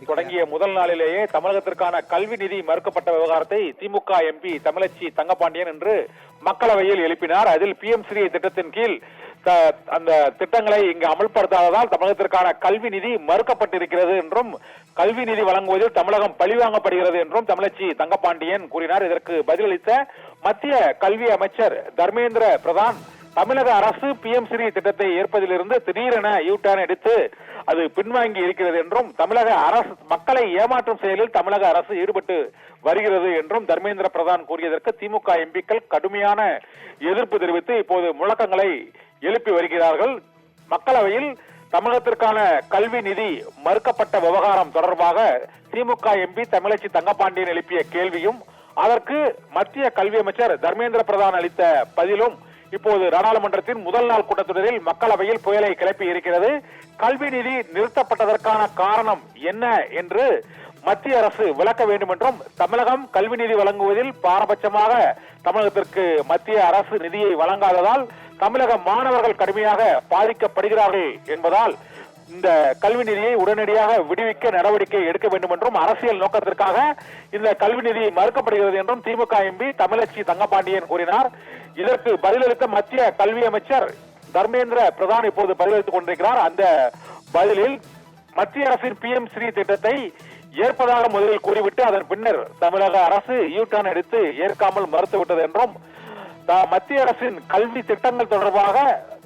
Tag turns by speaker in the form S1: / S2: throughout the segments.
S1: தொடங்கிய முதல் நாளிலேயே தமிழகத்திற்கான கல்வி நிதி மறுக்கப்பட்ட விவகாரத்தை திமுக எம்பி தமிழச்சி தங்கபாண்டியன் என்று மக்களவையில் எழுப்பினார். அதில் PM ஸ்ரீ திட்டத்தின் கீழ் அந்த திட்டங்களை இங்கு அமல்படுத்தாததால் தமிழகத்திற்கான கல்வி நிதி மறுக்கப்பட்டிருக்கிறது என்றும் கல்வி நிதி வழங்குவதில் தமிழகம் பழிவாங்கப்படுகிறது என்றும் தமிழச்சி தங்கபாண்டியன் கூறினார். இதற்கு பதிலளித்த மத்திய கல்வி அமைச்சர் தர்மேந்திர பிரதான் தமிழக அரசு PM ஸ்ரீ திட்டத்தை ஏற்பதிலிருந்து திடீரென யூ-டர்ன் எடுத்து அது பின்வாங்கி இருக்கிறது என்றும் தமிழக அரசு மக்களை ஏமாற்றும் செயலில் தமிழக அரசு ஈடுபட்டு வருகிறது என்றும் தர்மேந்திர பிரதான் கூறியதற்கு திமுக எம்பிக்கள் கடுமையான எதிர்ப்பு தெரிவித்து இப்போது முழக்கங்களை எழுப்பி வருகிறார்கள். மக்களவையில் தமிழகத்திற்கான கல்வி நிதி மறுக்கப்பட்ட விவகாரம் தொடர்பாக திமுக எம்பி தமிழச்சி தங்கபாண்டியன் எழுப்பிய கேள்வியும் அதற்கு மத்திய கல்வி அமைச்சர் தர்மேந்திர பிரதான் அளித்த பதிலும் இப்போது நாடாளுமன்றத்தின் முதல் நாள் கூட்டத்தொடரில் மக்களவையில் புயலை கிளப்பி இருக்கிறது. கல்வி நிதி நிறுத்தப்பட்டதற்கான காரணம் என்ன என்று மத்திய அரசு விளக்க வேண்டும் என்றும் தமிழகம் கல்வி நிதி வழங்குவதில் பாரபட்சமாக தமிழகத்திற்கு மத்திய அரசு நிதியை வழங்காததால் தமிழக மாணவர்கள் கடுமையாக பாதிக்கப்படுகிறார்கள் என்பதால் இந்த கல்வி நிதியை உடனடியாக விடுவிக்க நடவடிக்கை எடுக்க வேண்டும் என்றும் அரசியல் நோக்கத்திற்காக இந்த கல்வி நிதி மறுக்கப்படுகிறது என்றும் திமுக எம்பி தமிழச்சி தங்கபாண்டியன் கூறினார். இதற்கு பதிலளித்த மத்திய கல்வி அமைச்சர் தர்மேந்திர பிரதான் இப்போது பதிலளித்துக் கொண்டிருக்கிறார். அந்த பதிலில் மத்திய அரசின் PM ஸ்ரீ திட்டத்தை ஏற்பதாக முதலில் கூறிவிட்டு அதன் பின்னர் தமிழக அரசு யூ-டர்ன் எடுத்து ஏற்காமல் மறுத்துவிட்டது என்றும் மத்திய அரசின் கல்வி திட்டங்கள் தொடர்பாக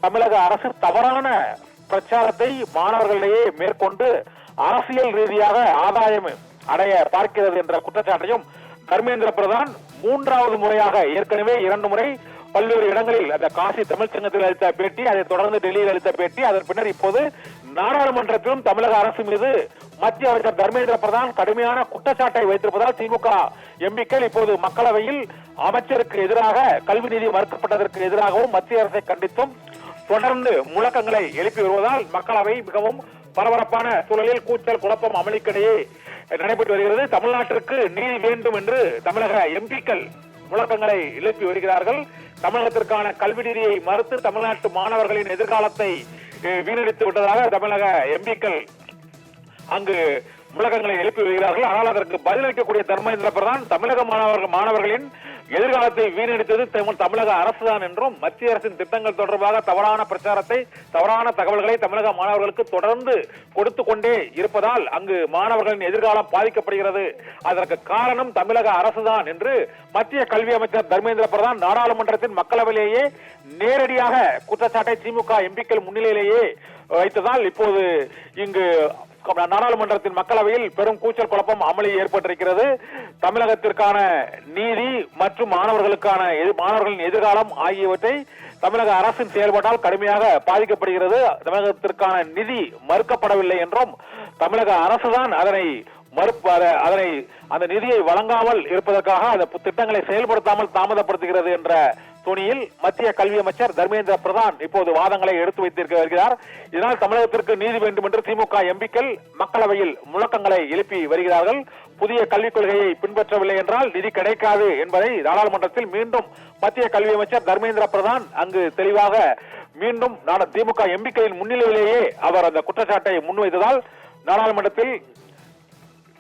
S1: தமிழக அரசு தவறான பிரச்சாரத்தை மாணவர்களிடையே மேற்கொண்டு அரசியல் ரீதியாக ஆதாயம் அடைய பார்க்கிறது என்ற குற்றச்சாட்டையும் தர்மேந்திர பிரதான் மூன்றாவது முறையாக ஏற்கனவே 2 முறை பல்வேறு இடங்களில் அந்த காசி தமிழ் சங்கத்தில் அளித்த பேட்டி, அதைத் தொடர்ந்து டெல்லியில் அளித்த பேட்டி, அதன் பின்னர் இப்போது நாடாளுமன்றத்திலும் தமிழக அரசு மீது மத்திய அமைச்சர் தர்மேந்திர பிரதான் கடுமையான குற்றச்சாட்டை வைத்திருப்பதால் திமுக எம்பிக்கள் இப்போது மக்களவையில் அமைச்சருக்கு எதிராக கல்வி நிதி மறுக்கப்பட்டதற்கு எதிராகவும் மத்திய அரசை கண்டித்தும் தொடர்ந்து முழக்கங்களை எழுப்பி வருவதால் மக்களவை மிகவும் பரபரப்பான சூழலில் கூச்சல் குழப்பம் அமளிக்கிடையே நடைபெற்று வருகிறது. தமிழ்நாட்டிற்கு நீதி வேண்டும் என்று தமிழக எம்பிக்கள் முழக்கங்களை எழுப்பி வருகிறார்கள். தமிழகத்திற்கான கல்வி நிதியை மறுத்து தமிழ்நாட்டு மாணவர்களின் எதிர்காலத்தை வீணடித்து விட்டதாக தமிழக எம்பிக்கள் அங்கு முழக்கங்களை எழுப்பி வருகிறார்கள். ஆனால் அதற்கு பதிலளிக்கக்கூடிய தர்மேந்திர பிரதான் தமிழக மாணவர்களின் எதிர்காலத்தை வீணடித்தது தமிழக அரசுதான் என்றும் மத்திய அரசின் திட்டங்கள் தொடர்பாக தவறான பிரச்சாரத்தை, தவறான தகவல்களை தமிழக மாணவர்களுக்கு தொடர்ந்து கொடுத்து கொண்டே இருப்பதால் அங்கு மாணவர்களின் எதிர்காலம் பாதிக்கப்படுகிறது, அதற்கு காரணம் தமிழக அரசுதான் என்று மத்திய கல்வி அமைச்சர் தர்மேந்திர பிரதான் நாடாளுமன்றத்தின் மக்களவையிலேயே நேரடியாக குற்றச்சாட்டை திமுக எம்பிக்கள் முன்னிலையிலேயே வைத்ததால் இப்போது இங்கு நாடாளுமன்றத்தின் மக்களவையில் பெரும் கூச்சல் குழப்பம் அமளி ஏற்பட்டிருக்கிறது. தமிழகத்திற்கான நீதி மற்றும் மாணவர்களின் எதிர்காலம் ஆகியவற்றை தமிழக அரசின் செயல்பாட்டால் கடுமையாக பாதிக்கப்படுகிறது. தமிழகத்திற்கான நிதி மறுக்கப்படவில்லை என்றும் தமிழக அரசுதான் அந்த நிதியை வழங்காமல் இருப்பதற்காக அந்த திட்டங்களை செயல்படுத்தாமல் தாமதப்படுத்துகிறது என்ற துணியில் மத்திய கல்வி அமைச்சர் தர்மேந்திர பிரதான் இப்போது வாதங்களை எடுத்து வைத்திருக்க வருகிறார். இதனால் தமிழகத்திற்கு நீதி வேண்டும் என்று திமுக எம்பிக்கள் மக்களவையில் முழக்கங்களை எழுப்பி வருகிறார்கள். புதிய கல்விக் கொள்கையை பின்பற்றவில்லை என்றால் நிதி கிடைக்காது என்பதை நாடாளுமன்றத்தில் மீண்டும் மத்திய கல்வி அமைச்சர் தர்மேந்திர பிரதான் அங்கு தெளிவாக மீண்டும் திமுக எம்பிக்களின் முன்னிலையிலேயே அவர் அந்த குற்றச்சாட்டை முன்வைத்ததால் நாடாளுமன்றத்தில்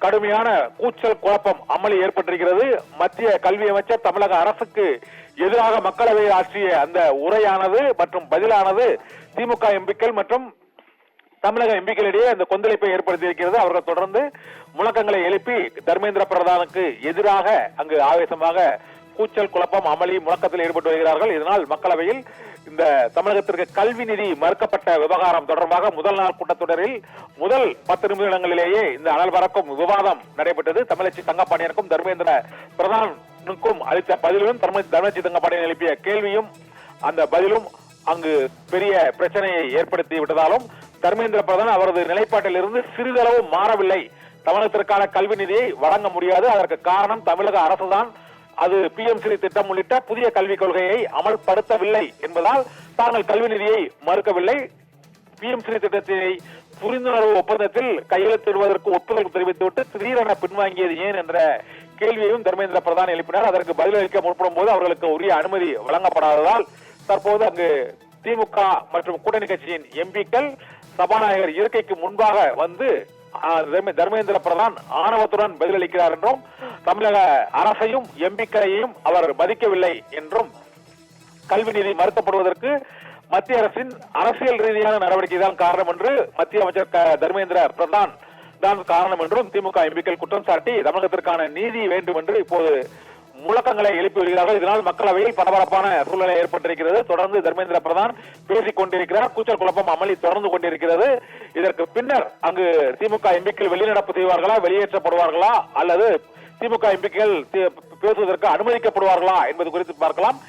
S1: கடுமையான கூச்சல் குழப்பம் அமளி ஏற்பட்டிருக்கிறது. மத்திய கல்வி அமைச்சர் தமிழக அரசுக்கு எதிராக மக்களவையில் ஆற்றிய அந்த உரையானது மற்றும் பதிலானது திமுக எம்பிக்கள் மற்றும் தமிழக எம்பிக்களிடையே அந்த கொந்தளிப்பை ஏற்படுத்தியிருக்கிறது. அவர்கள் தொடர்ந்து முழக்கங்களை எழுப்பி தர்மேந்திர பிரதானுக்கு எதிராக அங்கு ஆவேசமாக கூச்சல் குழப்பம் அமளி முழக்கத்தில் ஈடுபட்டு வருகிறார்கள். இதனால் மக்களவையில் இந்த தமிழகத்திற்கு கல்வி நிதி மறுக்கப்பட்ட விவகாரம் தொடர்பாக முதல் நாள் கூட்டத்தொடரில் முதல் 10 நிமிடங்களிலேயே இந்த அனல் பறக்கும் விவாதம் நடைபெற்றது. தமிழச்சி தங்கபாண்டியனுக்கும் தர்மேந்திர பிரதானுக்கும் அளித்த பதிலும் தமிழச்சி தங்கபாண்டியன் எழுப்பிய கேள்வியும் அந்த பதிலும் அங்கு பெரிய பிரச்சனையை ஏற்படுத்தி விட்டதாலும் தர்மேந்திர பிரதான் அவரது நிலைப்பாட்டில் இருந்து சிறிதளவு மாறவில்லை. தமிழகத்திற்கான கல்வி நிதியை வழங்க முடியாது, அதற்கு காரணம் தமிழக அரசுதான், அது PM ஸ்ரீ திட்டம் உள்ளிட்ட புதிய கல்விக் கொள்கையை அமல்படுத்தவில்லை என்பதால் தாங்கள் கல்வி நிதியை மறுக்கவில்லை. PM ஸ்ரீ திட்டத்தை புரிந்துணர்வு ஒப்பந்தத்தில் கையெழுத்திடுவதற்கு ஒப்புதல் தெரிவித்துவிட்டு திடீரென பின்வாங்கியது ஏன் என்ற கேள்வியையும் தர்மேந்திர பிரதான் எழுப்பினார். அதற்கு பதிலளிக்க முற்படும் போது அவர்களுக்கு உரிய அனுமதி வழங்கப்படாததால் தற்போது அங்கு திமுக மற்றும் கூட்டணி கட்சியின் எம்பிக்கள் சபாநாயகர் இருக்கைக்கு முன்பாக வந்து தர்மேந்திர பிரதான் ஆணவத்துடன் பதிலளிக்கிறார் என்றும், தமிழக அரசையும் எம்பிக்களையும் அவர் மதிக்கவில்லை என்றும், கல்வி நிதி மறுக்கப்படுவதற்கு மத்திய அரசின் அரசியல் ரீதியான நடவடிக்கை தான் காரணம் என்று மத்திய அமைச்சர் தர்மேந்திர பிரதான் தான் காரணம் என்றும் திமுக எம்பிக்கள் குற்றம் சாட்டி தமிழகத்திற்கான நீதி வேண்டும் என்று இப்போது முழக்கங்களை எழுப்பி வருகிறார்கள். இதனால் மக்களவையில் பரபரப்பான சூழ்நிலை ஏற்பட்டிருக்கிறது. தொடர்ந்து தர்மேந்திர பிரதான் பேசிக் கொண்டிருக்கிறார். கூச்சல் குழப்பம் அமளி தொடர்ந்து கொண்டிருக்கிறது. இதற்கு பின்னர் அங்கு திமுக எம்பிக்கள் வெளிநடப்பு செய்வார்களா, வெளியேற்றப்படுவார்களா, அல்லது திமுக எம்பிக்கள் பேசுவதற்கு அனுமதிக்கப்படுவார்களா என்பது குறித்து பார்க்கலாம்.